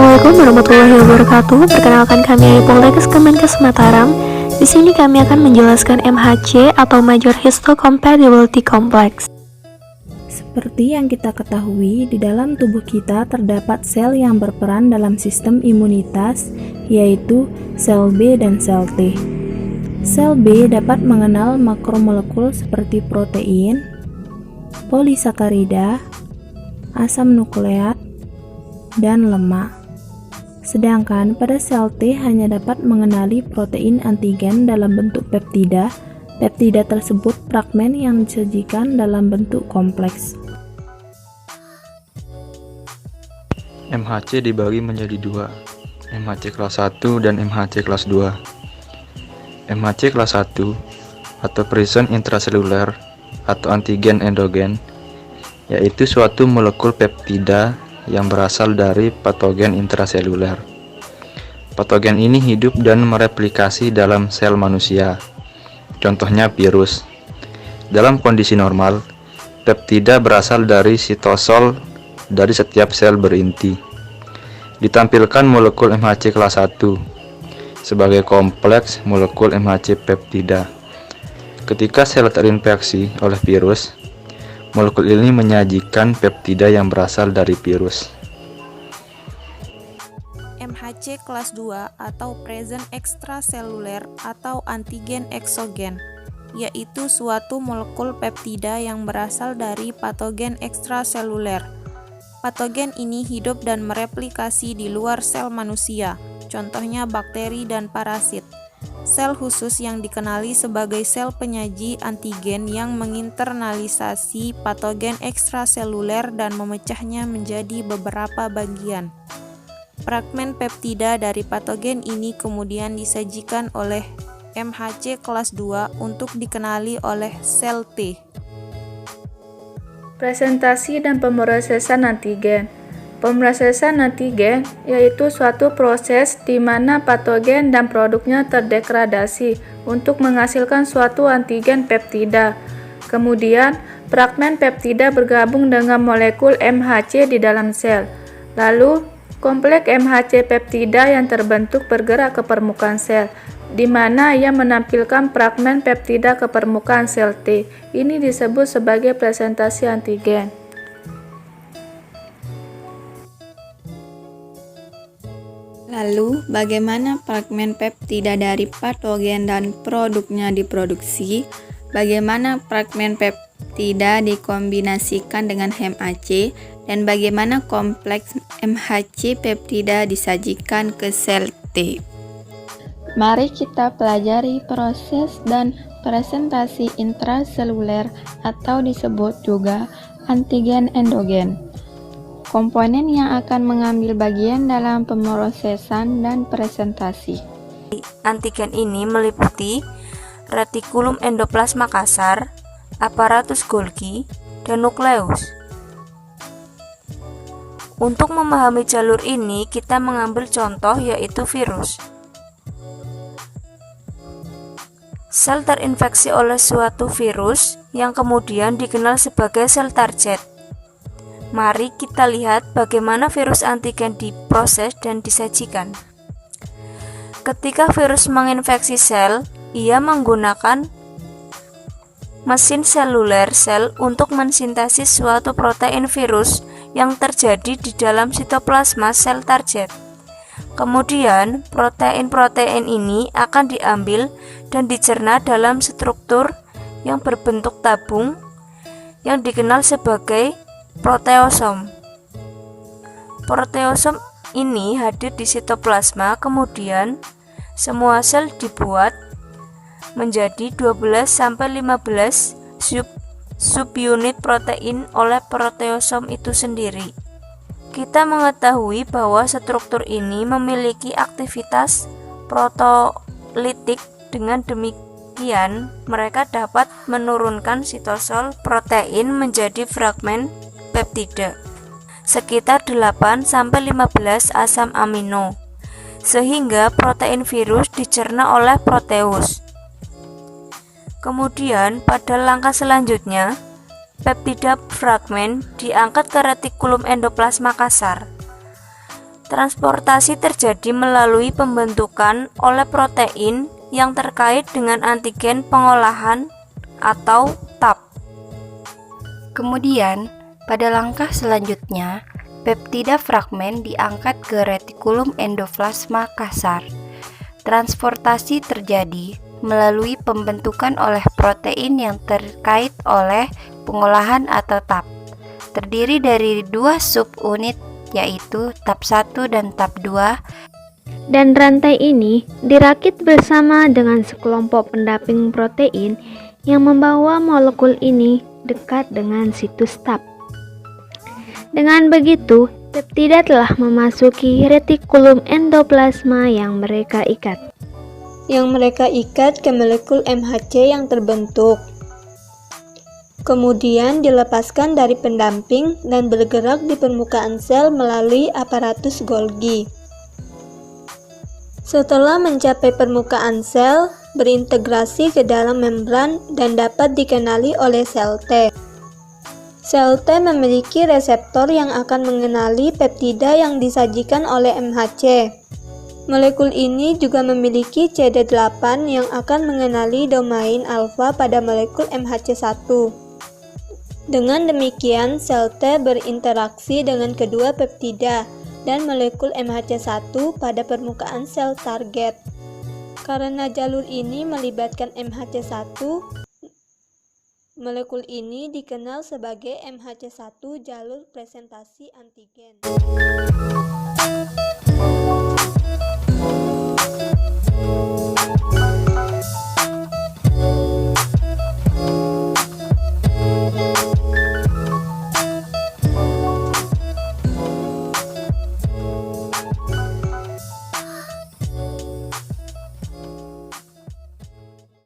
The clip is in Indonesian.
Assalamualaikum warahmatullahi wabarakatuh. Perkenalkan, kami dari Poltekkes Kemenkes Mataram. Di sini kami akan menjelaskan MHC atau Major Histocompatibility Complex. Seperti yang kita ketahui, di dalam tubuh kita terdapat sel yang berperan dalam sistem imunitas, yaitu sel B dan sel T. Sel B dapat mengenal makromolekul seperti protein, polisakarida, asam nukleat, dan lemak. Sedangkan pada sel T hanya dapat mengenali protein antigen dalam bentuk peptida. Peptida tersebut fragmen yang disajikan dalam bentuk kompleks. MHC dibagi menjadi dua, MHC kelas 1 dan MHC kelas 2. MHC kelas 1 atau present intraseluler atau antigen endogen, yaitu suatu molekul peptida yang berasal dari patogen intraseluler. Patogen ini hidup dan mereplikasi dalam sel manusia, contohnya virus. Dalam kondisi normal, peptida berasal dari sitosol dari setiap sel berinti. Ditampilkan molekul MHC kelas 1 sebagai kompleks molekul MHC peptida. Ketika sel terinfeksi oleh virus, molekul ini menyajikan peptida yang berasal dari virus. MHC kelas 2 atau present extracellular atau antigen eksogen, yaitu suatu molekul peptida yang berasal dari patogen ekstraseluler. Patogen ini hidup dan mereplikasi di luar sel manusia, contohnya bakteri dan parasit. Sel khusus yang dikenali sebagai sel penyaji antigen yang menginternalisasi patogen ekstraseluler dan memecahnya menjadi beberapa bagian. Fragmen peptida dari patogen ini kemudian disajikan oleh MHC kelas 2 untuk dikenali oleh sel T. Presentasi dan pemrosesan antigen. Pemrosesan antigen yaitu suatu proses di mana patogen dan produknya terdegradasi untuk menghasilkan suatu antigen peptida. Kemudian, fragmen peptida bergabung dengan molekul MHC di dalam sel. Lalu, kompleks MHC peptida yang terbentuk bergerak ke permukaan sel, di mana ia menampilkan fragmen peptida ke permukaan sel T. Ini disebut sebagai presentasi antigen. Lalu, bagaimana fragmen peptida dari patogen dan produknya diproduksi? Bagaimana fragmen peptida dikombinasikan dengan MHC? Dan bagaimana kompleks MHC peptida disajikan ke sel T? Mari kita pelajari proses dan presentasi intraseluler atau disebut juga antigen endogen. Komponen yang akan mengambil bagian dalam pemrosesan dan presentasi. Antigen ini meliputi retikulum endoplasma kasar, aparatus Golgi, dan nukleus. Untuk memahami jalur ini, kita mengambil contoh yaitu virus. Sel terinfeksi oleh suatu virus yang kemudian dikenal sebagai sel target. Mari kita lihat bagaimana virus antigen diproses dan disajikan. Ketika virus menginfeksi sel, ia menggunakan mesin seluler sel untuk mensintesis suatu protein virus yang terjadi di dalam sitoplasma sel target. Kemudian, protein-protein ini akan diambil dan dicerna dalam struktur yang berbentuk tabung yang dikenal sebagai proteosom. Proteosom ini hadir di sitoplasma, kemudian semua sel dibuat menjadi 12-15 subunit protein oleh proteosom itu sendiri. Kita mengetahui bahwa struktur ini memiliki aktivitas protolitik. Dengan demikian, mereka dapat menurunkan sitosol protein menjadi fragmen peptida sekitar 8-15 asam amino, sehingga protein virus dicerna oleh proteus. Kemudian pada langkah selanjutnya, peptida fragmen diangkat ke retikulum endoplasma kasar. Transportasi terjadi melalui pembentukan oleh protein yang terkait dengan antigen pengolahan atau TAP. Kemudian, pada langkah selanjutnya, peptida fragmen diangkat ke retikulum endoplasma kasar. Transportasi terjadi melalui pembentukan oleh protein yang terkait oleh pengolahan atau TAP. Terdiri dari dua subunit yaitu TAP 1 dan TAP 2. Dan rantai ini dirakit bersama dengan sekelompok pendamping protein yang membawa molekul ini dekat dengan situs TAP. Dengan begitu, peptida telah memasuki retikulum endoplasma yang mereka ikat ke molekul MHC yang terbentuk. Kemudian dilepaskan dari pendamping dan bergerak di permukaan sel melalui aparatus Golgi. Setelah mencapai permukaan sel, berintegrasi ke dalam membran dan dapat dikenali oleh sel T. Sel T memiliki reseptor yang akan mengenali peptida yang disajikan oleh MHC. Molekul ini juga memiliki CD8 yang akan mengenali domain alfa pada molekul MHC1. Dengan demikian, sel T berinteraksi dengan kedua peptida dan molekul MHC1 pada permukaan sel target. Karena jalur ini melibatkan MHC1, molekul ini dikenal sebagai MHC1 jalur presentasi antigen.